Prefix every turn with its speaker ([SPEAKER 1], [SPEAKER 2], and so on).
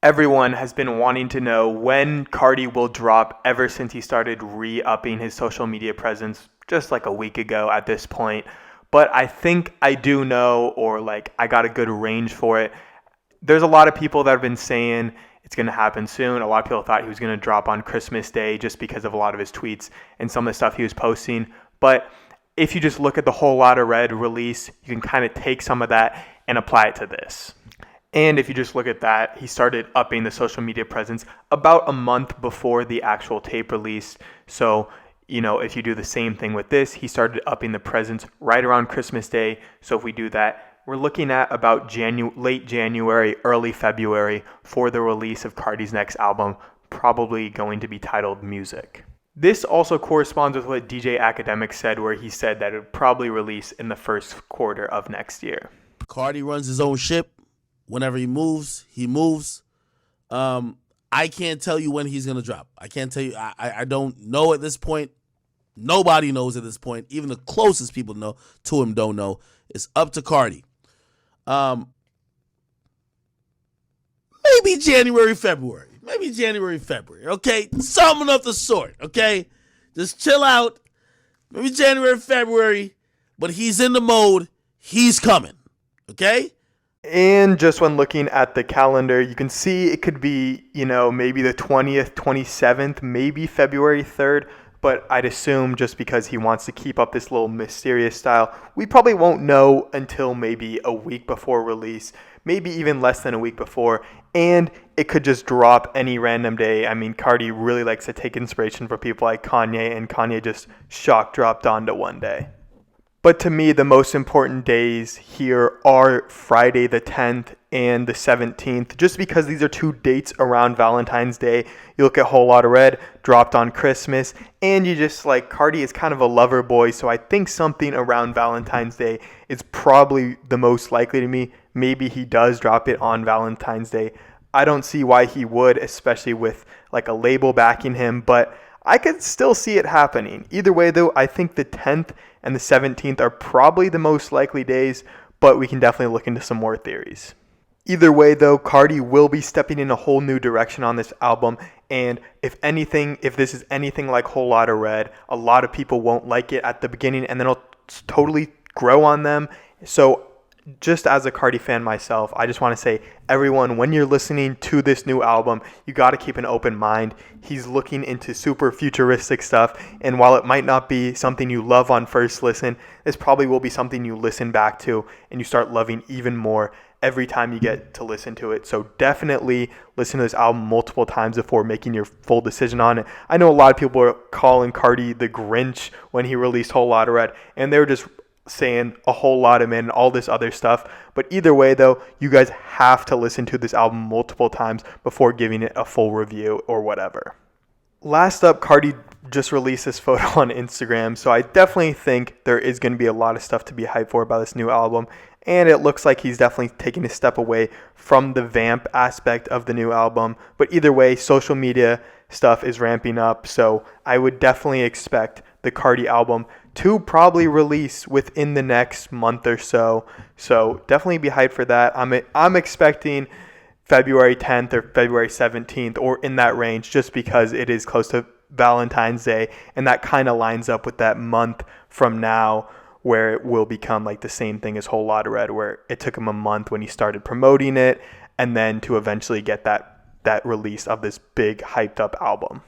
[SPEAKER 1] Everyone has been wanting to know when Carti will drop ever since he started re-upping his social media presence just like a week ago at this point. But I think I do know, or like I got a good range for it. There's a lot of people that have been saying it's going to happen soon. A lot of people thought he was going to drop on Christmas Day just because of a lot of his tweets and some of the stuff he was posting. But if you just look at the Whole Lotta Red release, you can kind of take some of that and apply it to this. And if you just look at that, he started upping the social media presence about a month before the actual tape release. So, if you do the same thing with this, he started upping the presence right around Christmas Day. So if we do that, we're looking at about late January, early February for the release of Carti's next album, probably going to be titled Music. This also corresponds with what DJ Academic said, where he said that it would probably release in the first quarter of next year.
[SPEAKER 2] Carti runs his own ship. Whenever he moves, he moves. I can't tell you when he's going to drop. I can't tell you. I don't know at this point. Nobody knows at this point. Even the closest people know to him don't know. It's up to Carti. Maybe January, February. Okay? Something of the sort. Okay? Just chill out. Maybe January, February. But he's in the mode. He's coming. Okay?
[SPEAKER 1] And just when looking at the calendar, you can see it could be, maybe the 20th, 27th, maybe February 3rd. But I'd assume just because he wants to keep up this little mysterious style, we probably won't know until maybe a week before release, maybe even less than a week before. And it could just drop any random day. I mean, Carti really likes to take inspiration from people like Kanye, and Kanye just shock dropped onto one day. But to me, the most important days here are Friday the 10th and the 17th, just because these are two dates around Valentine's Day. You look at Whole Lotta Red, dropped on Christmas, and you just like, Carti is kind of a lover boy, so I think something around Valentine's Day is probably the most likely to me. Maybe he does drop it on Valentine's Day. I don't see why he would, especially with like a label backing him, but I could still see it happening. Either way, though, I think the 10th and the 17th are probably the most likely days, but we can definitely look into some more theories. Either way, though, Carti will be stepping in a whole new direction on this album, and if this is anything like Whole Lotta Red, a lot of people won't like it at the beginning, and then it'll totally grow on them. So just as a Carti fan myself, I just want to say, everyone, when you're listening to this new album, you got to keep an open mind. He's looking into super futuristic stuff, and while it might not be something you love on first listen, this probably will be something you listen back to and you start loving even more every time you get to listen to it. So definitely listen to this album multiple times before making your full decision on it. I know a lot of people are calling Carti the Grinch when he released Whole Lotta Red, and they were just saying a whole lot of men and all this other stuff. But either way, though, you guys have to listen to this album multiple times before giving it a full review or whatever. Last up, Carti just released this photo on Instagram, so I definitely think there is going to be a lot of stuff to be hyped for about this new album, and it looks like he's definitely taking a step away from the vamp aspect of the new album. But either way, social media stuff is ramping up, so I would definitely expect the Carti album to probably release within the next month or so. So definitely be hyped for that. I'm expecting February 10th or February 17th or in that range, just because it is close to Valentine's Day, and that kind of lines up with that month from now where it will become like the same thing as Whole Lotta Red, where it took him a month when he started promoting it and then to eventually get that release of this big hyped up album.